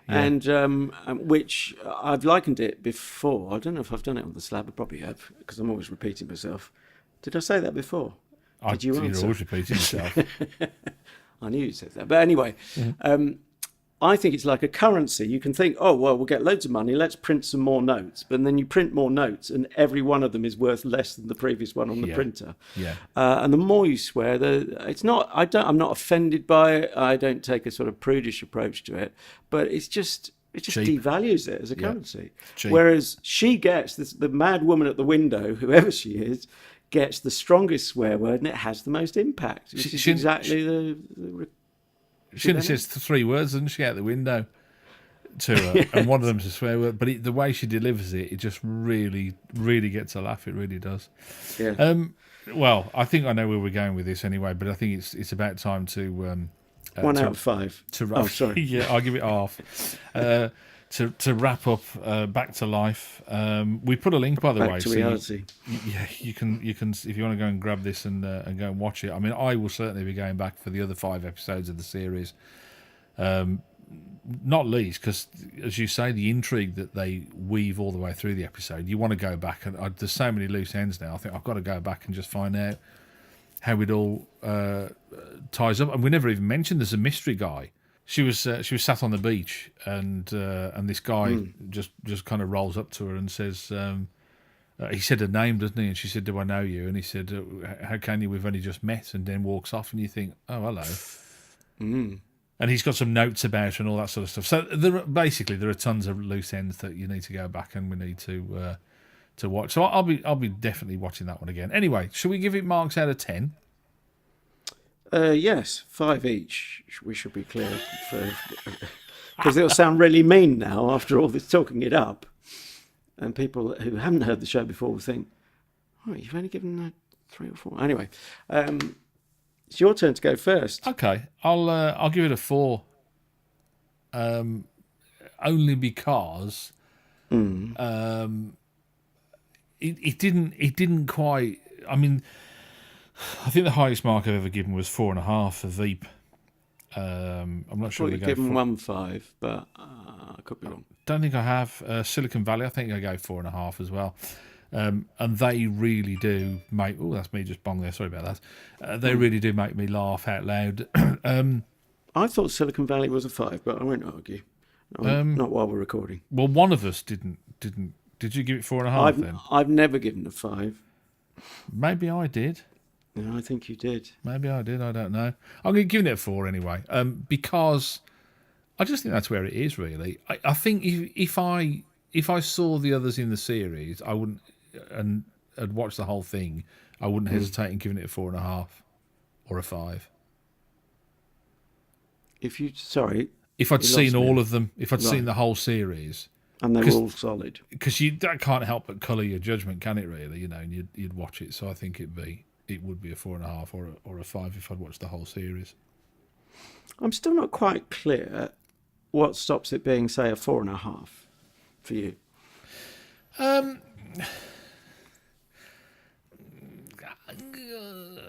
and which I've likened it before. I don't know if I've done it on the Slab. I probably have, because I'm always repeating myself. Did I say that before? Did you answer? You're always repeating yourself. I knew you said that. But anyway, I think it's like a currency. You can think, oh, well, we'll get loads of money. Let's print some more notes. But then you print more notes and every one of them is worth less than the previous one on the printer. Yeah. And the more you swear, I'm not offended by it. I don't take a sort of prudish approach to it. But it just Cheap. devalues it as a currency. Cheap. Whereas she gets, the mad woman at the window, whoever she is, gets the strongest swear word and it has the most impact. Which is exactly the She only says 3 words, doesn't she, out the window to her, and one of them's a swear word. But the way she delivers it just really, really gets a laugh. It really does. Yeah. Well, I think I know where we're going with this anyway, but I think it's about time to 1 out of 5. To wrap, oh, sorry. Yeah, I'll give it half. To wrap up, Back to Life. We put a link, by the way. Back to reality. You can if you want to go and grab this and go and watch it. I mean, I will certainly be going back for the other 5 episodes of the series. not least because, as you say, the intrigue that they weave all the way through the episode, you want to go back, and there's so many loose ends now. I think I've got to go back and just find out how it all ties up. And we never even mentioned there's a mystery guy. She was sat on the beach, and this guy just kind of rolls up to her and says, he said her name, doesn't he? And she said, "Do I know you?" And he said, "How can you? We've only just met." And then walks off, and you think, "Oh, hello." And he's got some notes about her and all that sort of stuff. So there are tons of loose ends that you need to go back and we need to watch. So I'll be definitely watching that one again. Anyway, should we give it marks out of 10? Yes, 5 each. We should be clear, because it'll sound really mean now after all this talking it up, and people who haven't heard the show before will think, "Oh, you've only given 3 or 4." Anyway, it's your turn to go first. Okay, I'll give it a 4. Only because it didn't quite. I mean, I think the highest mark I've ever given was 4.5 for Veep. I'm not sure. You've given 1.5, but I could be wrong. Don't think I have. Silicon Valley, I think I gave 4.5 as well. And they really do make. Oh, that's me just bong there. Sorry about that. They really do make me laugh out loud. I thought Silicon Valley was a 5, but I won't argue. Not while we're recording. Well, one of us didn't. Did you give it 4.5 then? I've never given a 5. Maybe I did. No, I think you did. Maybe I did. I don't know. I'm giving it a 4 anyway, because I just think that's where it is. Really, I think if I saw the others in the series, I wouldn't, and I'd watch the whole thing. I wouldn't hesitate in giving it a 4.5 or a 5. If I'd seen all of them, if I'd seen the whole series, and they were all solid, because that can't help but colour your judgment, can it? Really, and you'd watch it. So I think it would be a 4.5 or a 5 if I'd watched the whole series. I'm still not quite clear what stops it being, say, a 4.5 for you.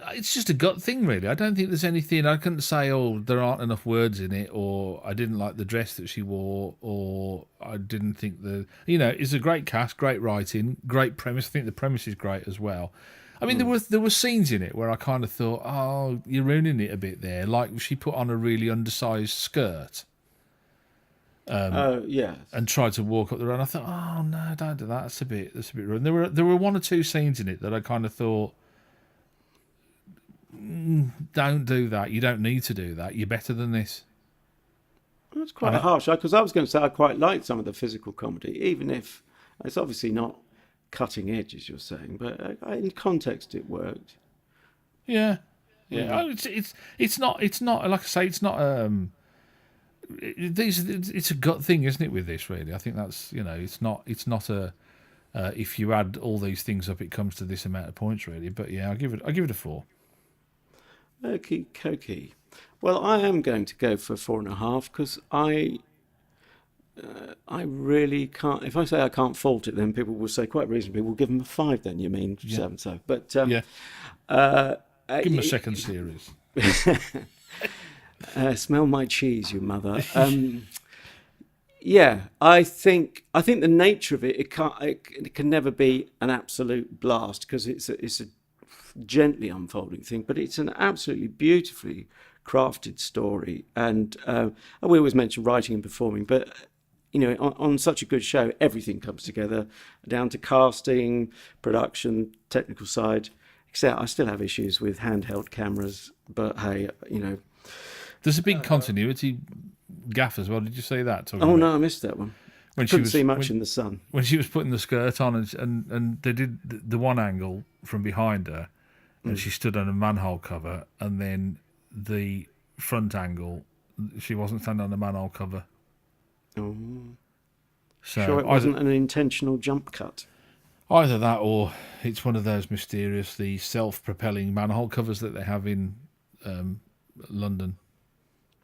It's just a gut thing, really. I don't think there's anything. I couldn't say, "Oh, there aren't enough words in it," or "I didn't like the dress that she wore," or "I didn't think it's a great cast, great writing, great premise." I think the premise is great as well. I mean, there were scenes in it where I kind of thought, "Oh, you're ruining it a bit there." Like she put on a really undersized skirt. Yeah. And tried to walk up the road. I thought, "Oh no, don't do that. That's a bit rude." There were 1 or 2 scenes in it that I kind of thought, "Don't do that. You don't need to do that. You're better than this." That's quite harsh, because I was going to say I quite liked some of the physical comedy, even if it's obviously not cutting edge, as you're saying, but in context it worked. Yeah. Oh, it's not like I say, it's not it's a gut thing, isn't it, with this, really? I think that's, it's not a if you add all these things up it comes to this amount of points, really. But yeah, I'll give it a 4. Okie dokie. Well, I am going to go for 4.5 because I really can't. If I say I can't fault it, then people will say quite reasonably, "We'll give them a 5." Then you mean 7? So, but give them a second series. Smell my cheese, you mother. Yeah, I think the nature of it can never be an absolute blast because it's a gently unfolding thing, but it's an absolutely beautifully crafted story. And we always mention writing and performing, but on such a good show, everything comes together, down to casting, production, technical side. Except I still have issues with handheld cameras, but hey, there's a big continuity gaffe as well. Did you see that? No, I missed that one. Couldn't see much in the sun. When she was putting the skirt on and they did the one angle from behind her and she stood on a manhole cover, and then the front angle, she wasn't standing on the manhole cover. Oh. So sure it wasn't an intentional jump cut. Either that or it's one of those mysterious, the self-propelling manhole covers that they have in London.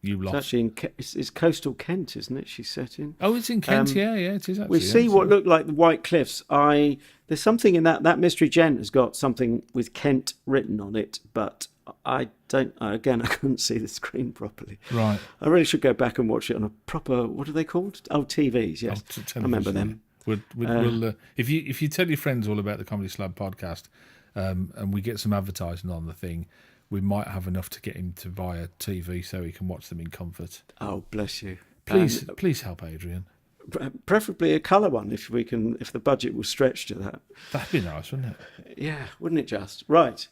It's actually it's coastal Kent, isn't it? She's set in. Oh, it's in Kent. Yeah, it is. Actually, we see what look like the White Cliffs. There's something in that mystery gent has got something with Kent written on it, but I don't. Again, I couldn't see the screen properly. Right. I really should go back and watch it on a proper. What are they called? Oh, TVs. Yes, I remember them. We'll if you tell your friends all about the Comedy Slab podcast, and we get some advertising on the thing, we might have enough to get him to buy a TV so he can watch them in comfort. Oh, bless you. Please help Adrian. Preferably a colour one, if we can. If the budget will stretch to that. That'd be nice, wouldn't it? Yeah, wouldn't it just? Right.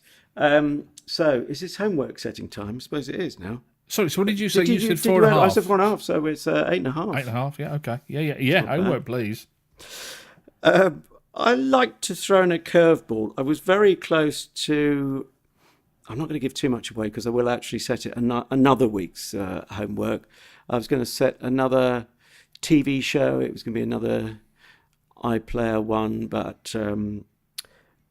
So, is this homework setting time? I suppose it is now. Sorry, so what did you say? You said 4.5. I said 4.5, so it's 8.5. 8.5, yeah, okay. Yeah, homework, please. I like to throw in a curveball. I was very close to... I'm not going to give too much away because I will actually set it another week's homework. I was going to set another TV show. It was going to be another iPlayer one, but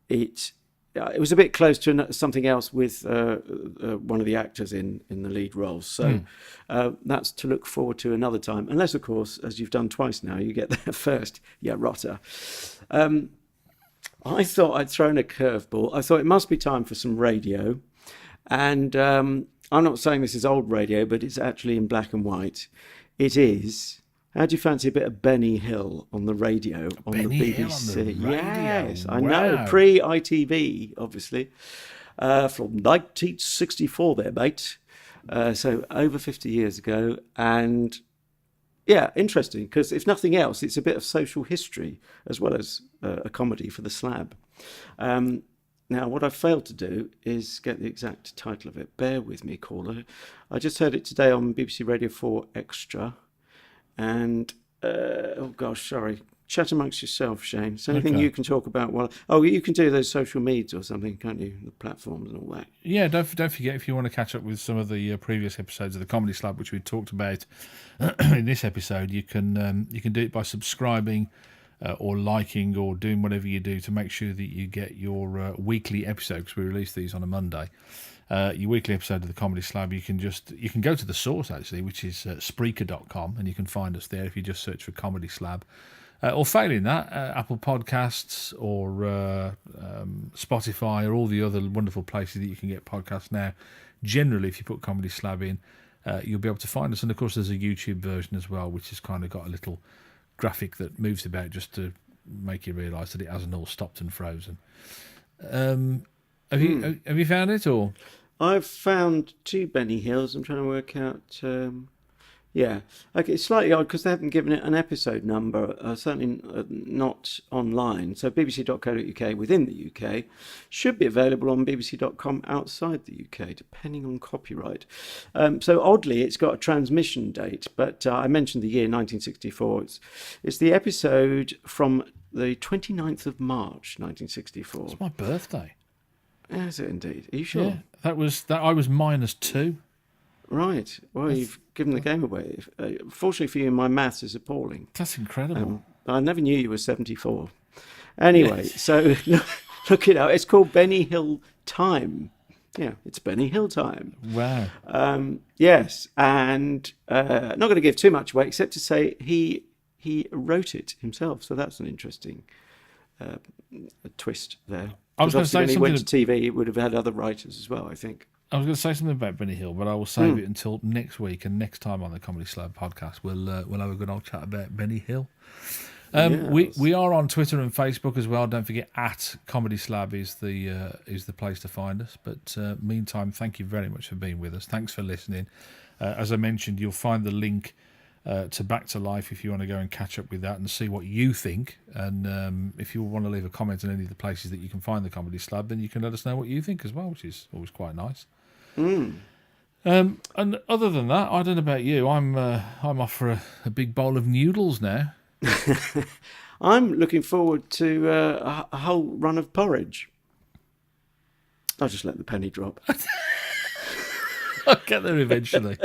it was a bit close to something else with one of the actors in the lead roles. So that's to look forward to another time. Unless, of course, as you've done twice now, you get there first. Yeah, rotter. I thought I'd thrown a curveball. I thought it must be time for some radio. And I'm not saying this is old radio, but it's actually in black and white. It is... How do you fancy a bit of Benny Hill on the radio on the BBC? Hill on the radio. Yes, I Wow. know. Pre-ITV, obviously. From 1964 there, mate. So over 50 years ago. And, yeah, interesting, because if nothing else, it's a bit of social history as well as a comedy for the Slab. Now, what I failed to do is get the exact title of it. Bear with me, caller. I just heard it today on BBC Radio 4 Extra. And, oh gosh, sorry. Chat amongst yourself, Shane. Is there anything you can talk about? You can do those social medias or something, can't you? The platforms and all that. Yeah, don't forget, if you want to catch up with some of the previous episodes of the Comedy Slab, which we talked about in this episode, you can do it by subscribing or liking or doing whatever you do to make sure that you get your weekly episode, because we release these on a Monday. Your weekly episode of the Comedy Slab, you can go to the source, actually, which is Spreaker.com, and you can find us there if you just search for Comedy Slab. Or failing that, Apple Podcasts or Spotify or all the other wonderful places that you can get podcasts now. Generally, if you put Comedy Slab in, you'll be able to find us. And, of course, there's a YouTube version as well, which has kind of got a little graphic that moves about just to make you realise that it hasn't all stopped and frozen. Have you found it, or...? I've found 2 Benny Hills. I'm trying to work out... okay, it's slightly odd because they haven't given it an episode number, certainly not online. So bbc.co.uk within the UK should be available on bbc.com outside the UK, depending on copyright. So oddly, it's got a transmission date, but I mentioned the year 1964. It's the episode from the 29th of March, 1964. It's my birthday. Is it indeed? Are you sure? Yeah, I was -2. Right. Well, you've given the game away. Fortunately for you, my maths is appalling. That's incredible. I never knew you were 74. Anyway, so look it up. It's called Benny Hill Time. Yeah, it's Benny Hill Time. Wow. Yes, and not going to give too much away, except to say he wrote it himself. So that's an interesting twist there. I was going to say when he something. went to TV, it would have had other writers as well, I think. I was going to say something about Benny Hill, but I will save it until next week, and next time on the Comedy Slab podcast, we'll have a good old chat about Benny Hill. Yes. We are on Twitter and Facebook as well. Don't forget, @Comedy Slab is the place to find us. But meantime, thank you very much for being with us. Thanks for listening. As I mentioned, you'll find the link to Back to Life if you want to go and catch up with that and see what you think. And if you want to leave a comment on any of the places that you can find the Comedy Slab, then you can let us know what you think as well, which is always quite nice. And other than that, I don't know about you. I'm off for a big bowl of noodles now. I'm looking forward to a whole run of porridge. I'll just let the penny drop. I'll get there eventually.